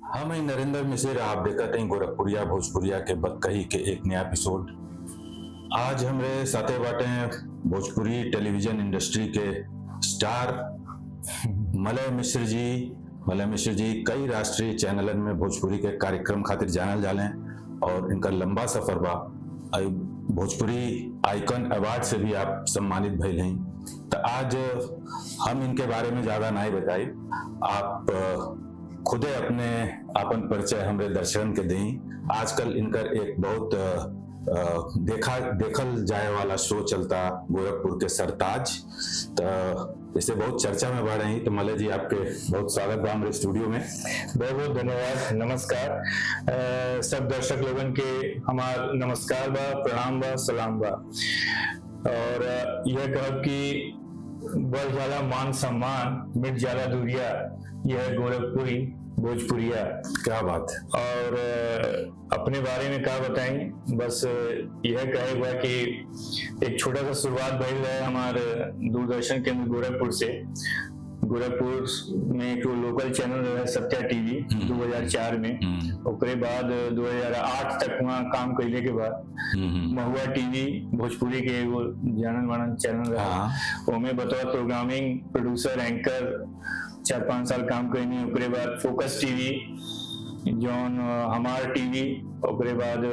हम ही नरेंद्र मिश्र आप देखते हैं गोरखपुरिया भोजपुरिया के बतकही के एक नया एपिसोड। आज हमरे साथे बाटे हैं भोजपुरी टेलीविजन इंडस्ट्री के star Malay Mishra ji. Malay Mishra ji कई राष्ट्रीय चैनलन में भोजपुरी के कार्यक्रम खातिर जानल जाले और इनका लंबा सफर बा। भोजपुरी आइकन अवार्ड से भी आप सम्मानित भइल हैं। तो आज हम इनके बारे में ज्यादा नहीं बताई, आप खुदे अपने आपन परिचय हमरे दर्शकन के दें। आजकल इनकर एक बहुत देखल जाए वाला शो चलता गोरखपुर के सरताज, तो इसे बहुत चर्चा में बढ़ रही। तो मलय जी आपके बहुत स्वागत बा हमारे स्टूडियो में। बहुत बहुत धन्यवाद, नमस्कार। सब दर्शक लोगन के हमार नमस्कार बा, प्रणाम बा, सलाम बा। और यह कहब कि बढ़ जाला मान सम्मान, मिट जाला दूरिया, यह गोरखपुरी भोजपुरिया। क्या बात है। और अपने बारे में क्या बताएं, बस यह कहे हुआ कि एक छोटा सा शुरुआत भइल है हमारे दूरदर्शन केंद्र गोरखपुर से। गोरखपुर में एक लोकल चैनल है सत्या टीवी 2004 में। उसके बाद 2008 तक वहाँ काम करने के बाद महुआ टीवी भोजपुरी के एगो जानन मानन चैनल रहा, उसमें बतौर प्रोग्रामिंग प्रोड्यूसर एंकर 4-5 साल काम करनी। उसके बाद फोकस टीवी, जौन हमार टीवी, उसके बाद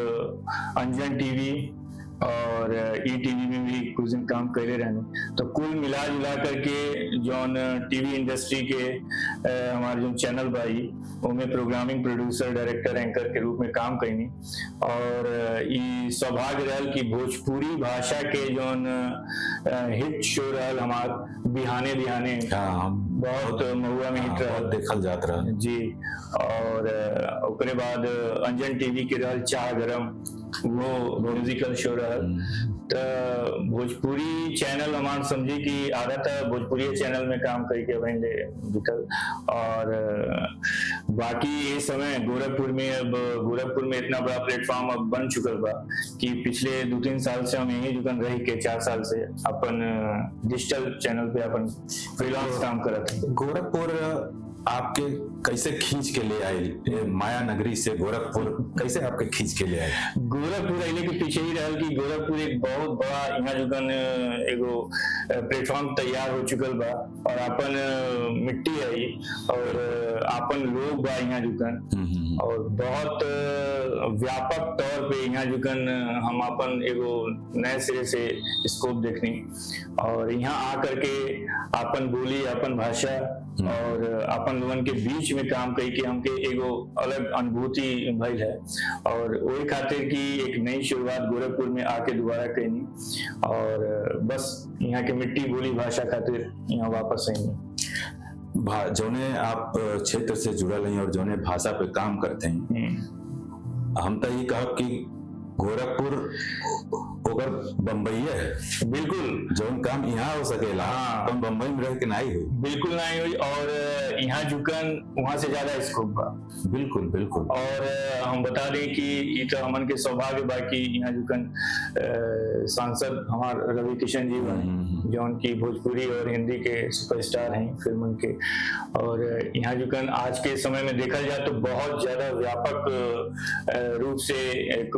अंजन टीवी और ई टीवी में भी कुछ दिन काम करे रहने। तो कुल मिला जुला करके जौन टीवी इंडस्ट्री के हमारे जो चैनल भाई उनमें प्रोग्रामिंग प्रोड्यूसर डायरेक्टर एंकर के रूप में काम करनी। और ये सौभाग्य रहल कि भोजपुरी भाषा के जौन हिट शो रहल हमार बिहाने बिहाने, बहुत महुआ में हिट रहल, देखल जात रहा जी। और उसके बाद अंजन टीवी के रहल चाह गरम, वो म्यूजिकल शो रहल। तो भोजपुरी चैनल हमार समझी कि आदत है भोजपुरी चैनल में काम करके वहीं ले बिकल। और बाकी ये समय गोरखपुर में इतना बड़ा प्लेटफॉर्म अब बन चुकल बा कि पिछले 2-3 साल से हम यही जुकन रही के 4 साल से अपन डिजिटल चैनल पे अपन फ्रीलांस काम करत हैं। गोरखपुर आपके कैसे खींच के ले आए? माया नगरी से गोरखपुर कैसे आपके खींच के ले आए? गोरखपुर अइले के पीछे ही रहल कि गोरखपुर एक बहुत बड़ा यहाँ जुकन एगो प्लेटफॉर्म तैयार हो चुकल बा और अपन मिट्टी है और अपन लोग बा यहाँ जुकन, और बहुत व्यापक तौर पे यहाँ जुकन हम अपन एगो नए सिरे से स्कोप देखनी और यहाँ आकर के अपन बोली, अपन भाषा और अपन लोगन के बीच में काम करके हमके एगो अलग अनुभूति भइल है। और वही खातिर की एक नई शुरुआत गोरखपुर में आके दोबारा करनी और बस यहाँ के मिट्टी बोली भाषा खातिर यहाँ वापस आएंगे। जौने आप क्षेत्र से जुड़ल हैं और जौने भाषा पे काम करते हैं, हम तो ये कहब कि गोरखपुर ओकर बम्बई है। बिल्कुल, जौन काम यहाँ हो सकेला हम बम्बई में रह के नहीं हुई, बिल्कुल नहीं हुई। और यहाँ जुकन वहां से ज्यादा स्कोप बा। बिल्कुल बिल्कुल। और हम बता दें कि ये तो हमन के सौभाग्य बा कि यहाँ जुकन सांसद हमार रवि किशन जी बने, जो उनकी भोजपुरी और हिंदी के सुपरस्टार हैं फिल्म के। और यहाँ जुकन आज के समय में देखा जाए तो बहुत ज्यादा व्यापक रूप से एक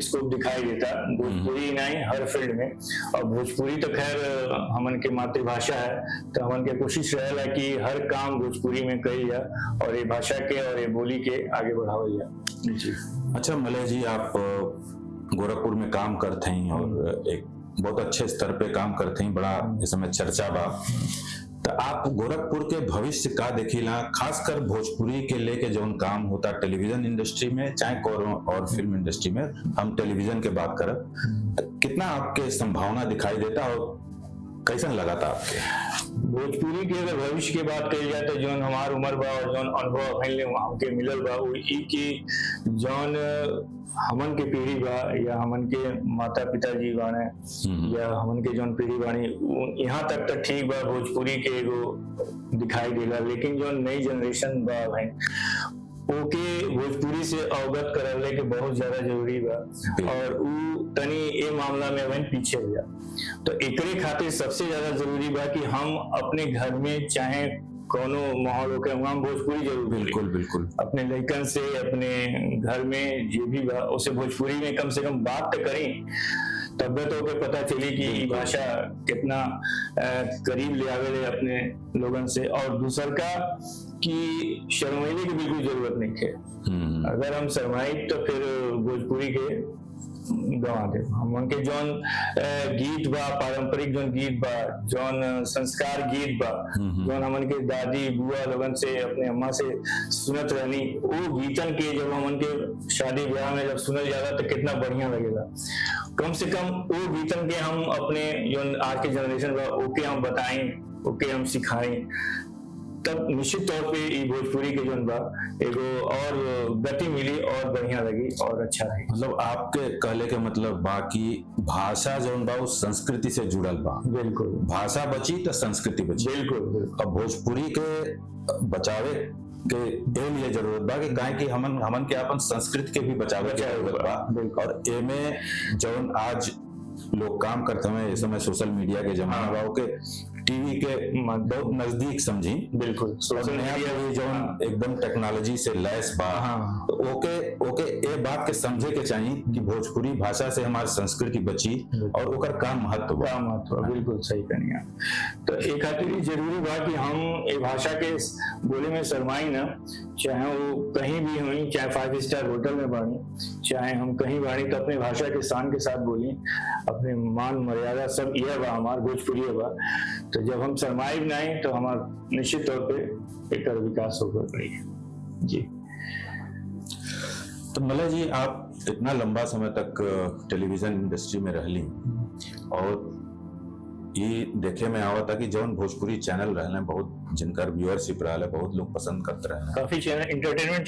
स्कोप दिखाई देता भोजपुरी नहीं हर फील्ड में। और भोजपुरी तो खैर हमन के मातृभाषा है, तो हमन के कोशिश रहेला कि हर काम भोजपुरी में कही जाए और ये भाषा के और ये बोली के आगे बढ़ावल जाए। जी। अच्छा मलय जी, आप गोरखपुर में काम करते हैं और एक बहुत अच्छे स्तर पे काम करते हैं, बड़ा इस समय चर्चा बा। तो आप गोरखपुर के भविष्य का देखिला, खासकर भोजपुरी के लेके जो काम होता टेलीविजन इंडस्ट्री में, चाहे और फिल्म इंडस्ट्री में, हम टेलीविजन के बात करब, कितना आपके संभावना दिखाई देता और कैसा लगा था आपके? भोजपुरी के अगर भविष्य की बात कही जाए तो जौन हमार उम्र बा और जौन अनुभव हमके मिलल बा वो ई कि जौन हमन के पीढ़ी बा या हमन के माता पिता जी बाने या हमन के जौन पीढ़ी बानी, यहाँ तक तो ठीक बा भोजपुरी के एगो दिखाई देगा। लेकिन जो नई जनरेशन बा भाई ओके भोजपुरी से अवगत कराने के बहुत ज्यादा जरूरी बा और उ तनी ए मामला में वही पीछे हो जा। तो एकरे खातिर सबसे ज्यादा जरूरी बा कि हम अपने घर में चाहे कोनो माहौल होके वहाँ भोजपुरी जरूर बोली। बिल्कुल बिल्कुल। अपने लड़कन से अपने घर में जो भी बा उसे भोजपुरी में कम से कम बात तो करें, तब तो के पता चली कि ये भाषा कितना करीब ले आवे अपने लोगन से। और दूसर का कि शर्माइले की बिल्कुल जरूरत नहीं है। अगर हम शर्माई तो फिर भोजपुरी के गवा दे। हम के जौन गीत बा, पारंपरिक जौन गीत बा, जौन संस्कार गीत बा, जौन हमन के दादी बुआ लोगन से अपने अम्मा से सुनत रहनी, वो गीतन के जब हमन के शादी ब्याह में जब सुनल जाला तो कितना बढ़िया लगेगा। कम से कम वो गीतन के हम अपने जौन आज के जनरेशन बा ओके हम बताएं, ओके हम सिखाएं, तब निश्चित तौर पे ये भोजपुरी के जौन बा एगो और गति मिली और बढ़िया लगी और अच्छा रही। मतलब आपके कहले के मतलब बाकी भाषा जौन बा उस संस्कृति से जुड़ल बा। बिल्कुल, भाषा बची तो संस्कृति बची। बिल्कुल। अब भोजपुरी के बचावे के लिए जरूरत बा कि काहे कि हमन के अपन संस्कृति के भी बचावे के जरूरत बा। और एमे जौन आज लोग काम करते हैं, इस समय सोशल मीडिया के जमाना बा, के टीवी के बहुत नजदीक समझी। बिल्कुल, सोशल मीडिया भी जो एकदम टेक्नोलॉजी से लैस बा। तो ओके ये बात के समझे के चाहिए कि भोजपुरी भाषा से हमारी संस्कृति बची और ओकर का महत्व बा। बिल्कुल सही कनिया। तो एक खातिर जरूरी बा कि हम ये भाषा के बोले में शर्माई ना, चाहे वो कहीं भी हुई, चाहे 5 स्टार होटल में बानी, चाहे हम कहीं बानी, तो अपने भाषा के शान के साथ बोली, अपने मान मर्यादा सब यह बा हमार भोजपुरी बा। तो जब हम शर्माई नहीं तो हमारा निश्चित तौर पे एक विकास होगा जी। तो मला जी, आप इतना लंबा समय तक टेलीविजन इंडस्ट्री में रहली और ये देखे में आवा था कि जौन भोजपुरी चैनल रहने बहुत जिनकर व्यूअरशिप रहले, बहुत लोग पसंद करते रहने, काफी चैनल एंटरटेनमेंट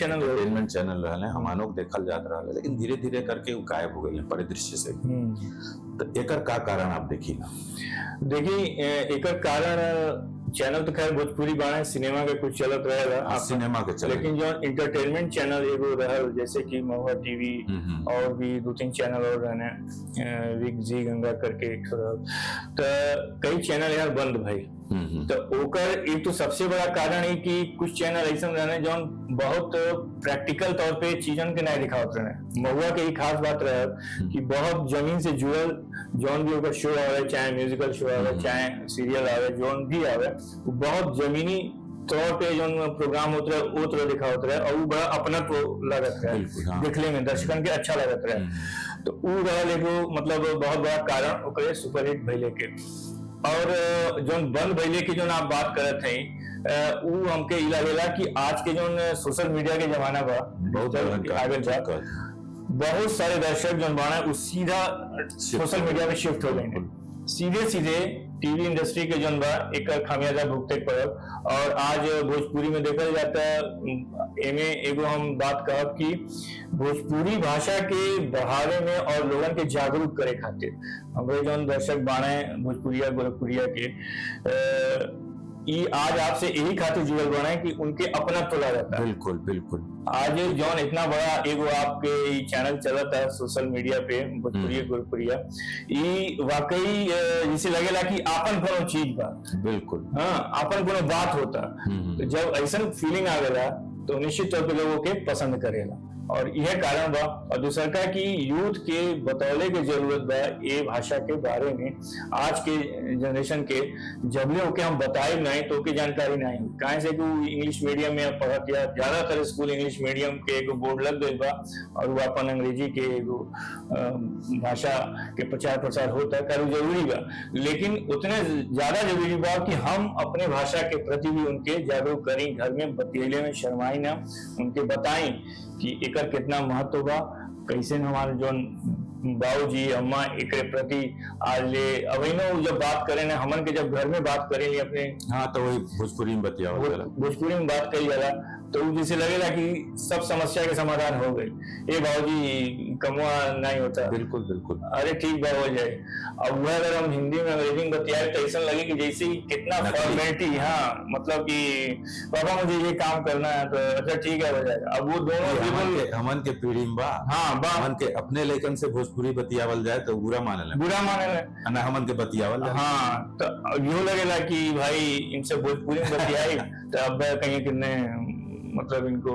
चैनल रहले, हमानो देखल जात रहले, लेकिन धीरे धीरे करके वो गायब हो गए परिदृश्य से। तो एकर का कारण आप देखी ना? देखी एकर कारण चैनल तो खैर भोजपुरी बाणे सिनेमा के कुछ चलत रहेगा, सिनेमा के चलत, लेकिन जो एंटरटेनमेंट चैनल एगो रहल जैसे कि महुआ टीवी और भी 2-3 चैनल और रहने, विग जी गंगा करके एक रहल, तो कई चैनल यार बंद भाई। तो ओकर एक तो सबसे बड़ा कारण है कि कुछ चैनल ऐसा रहने जो बहुत प्रैक्टिकल तौर पे चीजन के नहीं दिखावत रहने। महुआ के ही खास बात रहे कि बहुत जमीन से जुड़ल जौन भी ओकर शो आवे, चाहे म्यूजिकल शो आवे, चाहे सीरियल आवे, जौन भी आवे, बहुत जमीनी तौर पे जो प्रोग्राम होता है वो तरह दिखावत रहे और वो बड़ा अपनत्व लगत रहे, देखने में दर्शकन के अच्छा लगत रहे। तो वो रहल एगो मतलब बहुत बड़ा कारण ओकरे सुपरहिट भइले के। और जो बंद भइले की जो आप बात करत हैं, वो हमके ई लगेला कि आज के जो सोशल मीडिया के जमाना बा बहुत आगे जा, बहुत सारे दर्शक जो बाना वो सीधा सोशल मीडिया में शिफ्ट हो गए, सीधे टीवी इंडस्ट्री के जौन बा एक खामियाजा भुगते पड़ल। और आज भोजपुरी में देखा जाता है, एमे एगो हम बात कहब कि भोजपुरी भाषा के बढ़ावे में और लोगन के जागरूक करे खातिर हमारे जौन दर्शक बाणे भोजपुरिया गोरखपुरिया के ये आज आपसे यही खातिर जुड़ल बना है कि उनके अपना तोला रहता है। बिल्कुल बिल्कुल। आज जौन इतना बड़ा एगो आपके चैनल चलता है सोशल मीडिया पे भोजपुरिया गोरखपुरिया, ये वाकई जैसे लगेला कि आपन कोनो चीज बा। बिल्कुल, हाँ, आपन कोनो बात होता। तो जब ऐसा फीलिंग आवेला तो निश्चित तौर पे लोगों के पसंद करेला और यह कारण बा। और दूसरा का कि यूथ के बतौले के जरूरत बा ये भाषा के बारे में। आज के जनरेशन के जबले होके हम बताए नहीं तो के जानकारी नहीं हुई, काहे से कि इंग्लिश मीडियम में पढ़त या ज्यादातर स्कूल इंग्लिश मीडियम के एगो बोर्ड लग गई बा और वो अपन अंग्रेजी के एगो भाषा के प्रचार प्रसार होता है जरूरी बा, लेकिन उतने ज्यादा जरूरी बा कि हम अपने भाषा के प्रति भी उनके जागरूक करें, घर में बतियले में शर्माई ना, उनके बताएं कि एकर कितना महत्व बा, कैसे हमारे जो बाबूजी अम्मा एक प्रति आज ले अभिनव जब बात करें ना, हमन के जब घर में बात करें अपने, हाँ तो वही भोजपुरी में भोजपुरी में बात करी जाला तो जैसे लगेगा कि सब समस्या के समाधान हो गई। ये बाबूजी कमुआ नहीं होता, बिल्कुल बिल्कुल, अरे ठीक बा हो जाए। अब वह अगर हम हिंदी में अंग्रेजी में बतियाए तो ऐसा लगे कि जैसे कितना फॉर्मेलिटी, हाँ मतलब कि पापा मुझे ये काम करना है तो अच्छा ठीक है हो जाएगा। अब वो दोनों हमन के पीढ़ी में बा, हाँ बा, हमन के अपने लेखन से भोजपुरी बतियावल जाए तो बुरा माने ना, हमन के बतियावल, हाँ तो यूं लगेला कि भाई इनसे भोजपुरी में बतियाई तो अब कहीं कितने मतलब इनको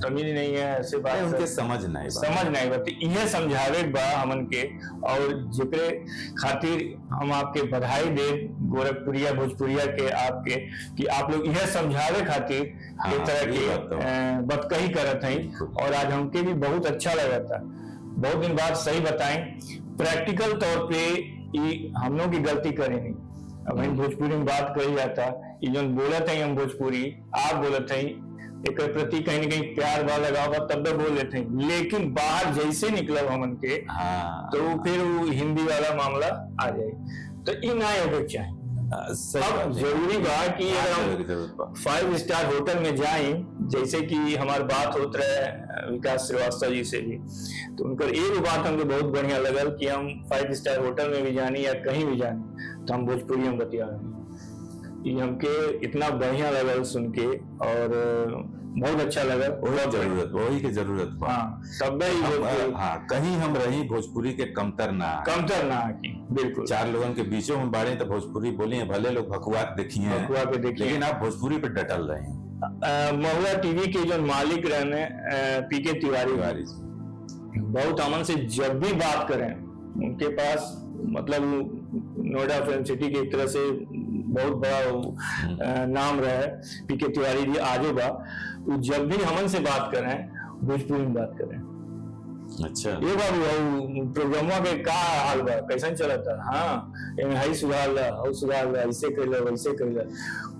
तमीज नहीं है ऐसे बात उनके समझ नहीं बात यह समझावे बा हमन के, और जेकरे खातिर हम आपके बधाई दे गोरखपुरिया भोजपुरिया के आपके कि आप लोग यह समझावे खातिर एक तरह की बतकही करत हैं, और आज हमके भी बहुत अच्छा लगा था। बहुत दिन बाद सही बताएं, प्रैक्टिकल तौर पे हम लोग की गलती करें नहीं। अब हम भोजपुरी में बात करी जाता, ये जो बोलत है हम भोजपुरी, आप बोलत हैं, एक प्रति कहीं न कहीं प्यार बा लगाव बा तब बोल लेते हैं, लेकिन बाहर जैसे निकलब हमन के तो फिर वो हिंदी वाला मामला आ जाए, तो इन ना होके चाहे। अब जरूरी बा कि अगर हम 5 स्टार होटल में जाएं, जैसे कि हमारी बात होत रहे विकास श्रीवास्तव जी से भी, तो उनका एक बात हमको बहुत बढ़िया लगल कि हम 5 स्टार होटल में भी जानी या कहीं भी जानी तो हम भोजपुरी में बतिया रहे। ये हमके इतना बढ़िया लगल सुन के, और बहुत अच्छा लगा। वही के जरूरत कहीं हम रही भोजपुरी के कमतर ना की, बिल्कुल। 4 लोगों के बीचों में बाड़े तो भोजपुरी बोली है, भले लोग भकुआ देखिए लेकिन आप भोजपुरी पे डटल रहे हैं। महुआ टीवी के जो मालिक रहने पीके तिवारी बहुत अमन से जब भी बात करें, उनके पास मतलब नोएडा फिल्म सिटी के एक तरह से बहुत बड़ा नाम रहा है पीके तिवारी जी आगे बा, जब भी हमन से बात करें भोजपुरी में बात करें। अच्छा ये बाबू प्रोग्रामवा के का हाल बा, कैसन चलता, हाँ हाई सुधार ला, ऐसे कैला वैसे कैला,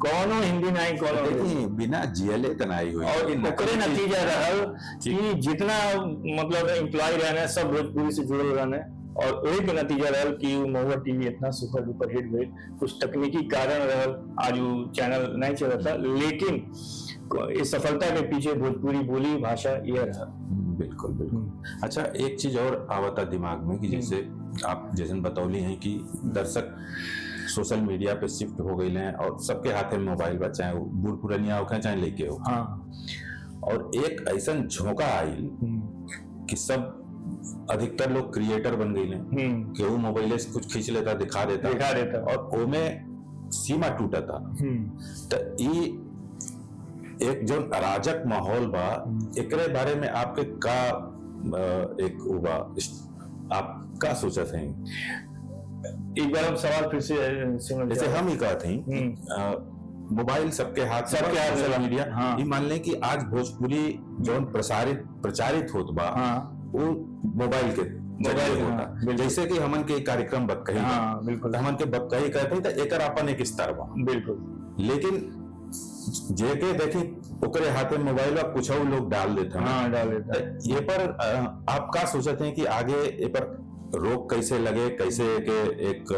कौनो हिंदी नहीं कोनो बिना जियले तनाई हुई, और ओकरे नतीजा रहल कि जितना मतलब एम्प्लॉय रहने सब भोजपुरी से जुड़ल रहने, और वही के नतीजा रहल कि महुआ टीवी इतना सुपर डुपर हिट हुई। कुछ तकनीकी कारण रहल आज वो चैनल नहीं चलता, लेकिन इस सफलता के पीछे भोजपुरी बोली भाषा यह रहा। बिल्कुल। अच्छा, एक चीज और आवता दिमाग में कि जैसे आप जैसे बतौली हैं कि दर्शक सोशल मीडिया पे शिफ्ट हो गए हैं और सबके हाथ में मोबाइल बा, चाहे वो बूढ़ पुरनिया हो चाहे लेके हो। और एक ऐसा झोंका आई कि सब अधिकतर लोग क्रिएटर बन गए हैं कि वो मोबाइल से कुछ खींच लेता, दिखा देता और वो में सीमा टूटा था। तो ये एक जो अराजक माहौल बा, एकरे बारे में आपके का एक हुआ, आप का सोचा थे? एक बार हम सवाल फिर से जैसे हम ही कहते हैं मोबाइल सबके हाथ सोशल मीडिया, ये मान लें कि आज भोजपुरी जो प्रचारित होत बा वो मोबाइल के होता, जैसे कि हमन के कार्यक्रम बक्कही, बिल्कुल हमन के बक्कही कहते हैं, तो एकर अपन एक स्तर बा, बिल्कुल। लेकिन जेके देखी ओकरे हाथ में मोबाइल कुछ लोग डाल देते हैं। ये पर आप का सोचते हैं कि आगे ये पर रोक कैसे लगे, कैसे एक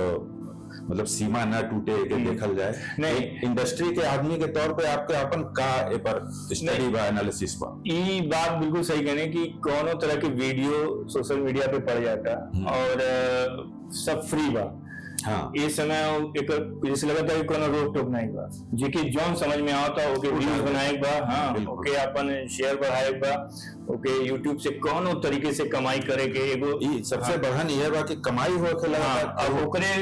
मतलब सीमा न टूटे के देखल जाए? नहीं, इंडस्ट्री के आदमी के तौर पे आपके अपन का ए पर स्टडी बा, एनालिसिस बा? ये बात बिल्कुल सही कहने की कोनो तरह के वीडियो सोशल मीडिया पे पड़ जाता और सब फ्री बा। इस समय एक जैसे लगता है कोनो रोक टोक नहीं बा, जेके जौन समझ में आता ओके व्यूज बनाए बा, ओके अपन शेयर बढ़ाए बा, ओके यूट्यूब से कोनो तरीके से कमाई करे के एगो सबसे बढ़न ये बा कि कमाई हो के लगा, अब ओकरे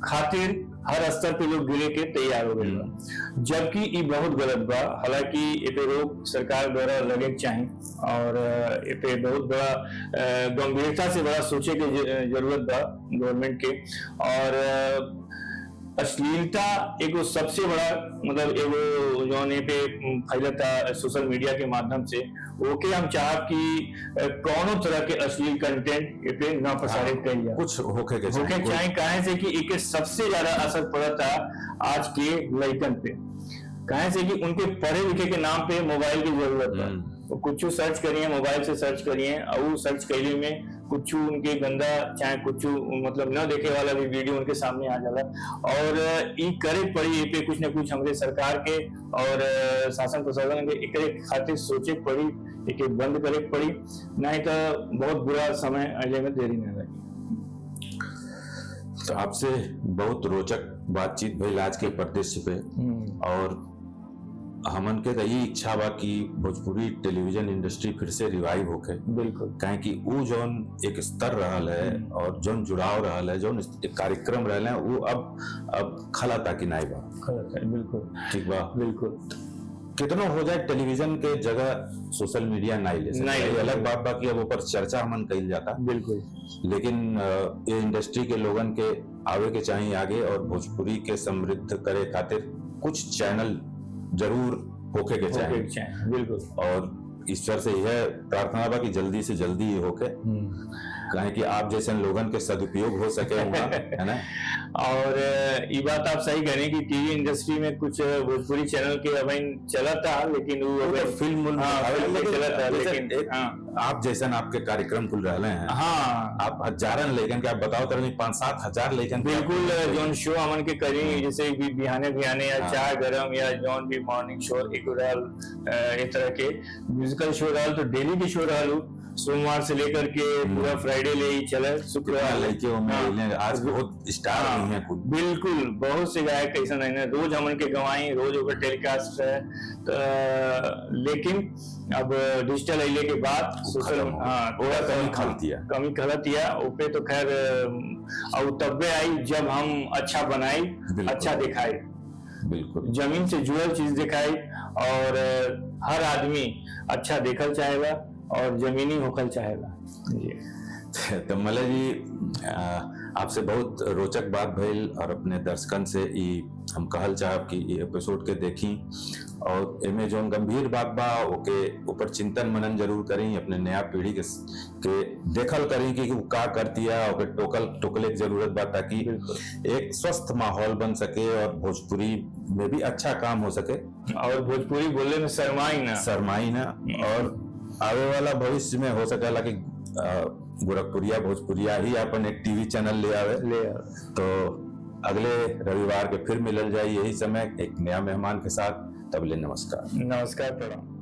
खातिर हर स्तर पे लोग गिरे के तैयार हो गए बा, जबकि ये बहुत गलत बा। हालांकि ये पे रोक सरकार द्वारा लगे चाहे और ये पे बहुत बड़ा गंभीरता से बड़ा सोचे के जरूरत बा गवर्नमेंट के। और अश्लीलता एगो सबसे बड़ा मतलब एगो जौन पे फैलता सोशल मीडिया के माध्यम से, ओके हम चाहब कि कोनो तरह के अश्लील कंटेंट ये पे न प्रसारित करिए, कुछ होके चाहे काहे से कि एक सबसे ज्यादा असर पड़ता आज के लड़कन पे, काहे से कि उनके पढ़े लिखे के नाम पे मोबाइल की जरूरत है। तो कुछ सर्च करिए, मोबाइल से सर्च करिए, और वो सर्च करने में कुछ उनके गंदा चाहे कुछ मतलब न देखे वाला भी वीडियो उनके सामने आ जाला, और ये करे पड़ी पे कुछ न कुछ हमारे सरकार के और शासन प्रशासन के एक खातिर सोचे पड़ी, एक बंद करे पड़ी, नहीं तो बहुत बुरा समय आने में देरी नहीं लगी। तो आपसे बहुत रोचक बातचीत भइल आज के परिदृश्य पे, और हमन के यही इच्छा बा कि भोजपुरी टेलीविजन इंडस्ट्री फिर से रिवाइव होके। बिल्कुल, काहे कि वो जौन एक स्तर रहल है और जौन जुड़ाव रहल है, जौन एक कार्यक्रम रहल है, वो अब खला ताकि नहीं बा। बिल्कुल ठीक बा, बिल्कुल। कितनो हो जाए टेलीविजन के जगह सोशल मीडिया नहीं ले सकता। ये अलग बात बा कि अब ऊपर चर्चा हमन कइल जाता, बिल्कुल। लेकिन ये इंडस्ट्री के लोगन के आवे के चाहिए आगे, और भोजपुरी के समृद्ध करे खातिर कुछ चैनल जरूर होके के चाहिए। बिल्कुल। और ईश्वर से यह प्रार्थना बा कि जल्दी से जल्दी ये होके, कहें कि आप जैसे लोगन के सदुपयोग हो सके वहाँ, है ना। और ये बात आप सही करें कि टीवी इंडस्ट्री में कुछ भोजपुरी चैनल के अभी चला था, लेकिन वो फिल्म चला था, लेकिन आप जैसन आपके कार्यक्रम खुल रहे हैं। हाँ, आप हजारन लेकिन के आप बताओ तो 5-7 हजार लेकिन बिल्कुल जोन शो हमन के करी, जैसे बिहाने बिहाने या चाय गरम या जोन भी मॉर्निंग शो एक इस तरह के म्यूजिकल शो रहल, तो डेली के शो रहल, सोमवार से लेकर के पूरा फ्राइडे ले ही चले, शुक्रवार लेके आज बहुत स्टार नहीं है कुछ। बिल्कुल, बहुत से गायक ऐसा नहीं है, रोज हमन के गवाई, रोज ओकर टेलीकास्ट है, लेकिन अब डिजिटल अइले के बाद सोशल थोड़ा कमी खलतिया ओपे तो खैर और तब्बे आई जब हम अच्छा बनाई, अच्छा दिखाई, बिल्कुल जमीन से जुड़ल चीज दिखाई, और हर आदमी अच्छा देखल चाहेगा और जमीनी होकल चाहेगा जी। तो मलय जी, आपसे बहुत रोचक बात भइल, और अपने दर्शकन से हम कहल चाहब कि ये एपिसोड के देखी, और एमे जो गंभीर बात बा ओके ऊपर चिंतन मनन जरूर करी, अपने नया पीढ़ी के देखल करी कि वो का करती है, ओके टोकले की जरूरत बा, ताकि एक स्वस्थ माहौल बन सके और भोजपुरी में भी अच्छा काम हो सके, और भोजपुरी बोलने में शर्माई ना, और आवे वाला भविष्य में हो सकेला कि गोरखपुरिया भोजपुरिया ही अपन एक टीवी चैनल ले आवे। तो अगले रविवार के फिर मिलल जाए यही समय एक नया मेहमान के साथ। तब ले नमस्कार। नमस्कार, प्रणाम।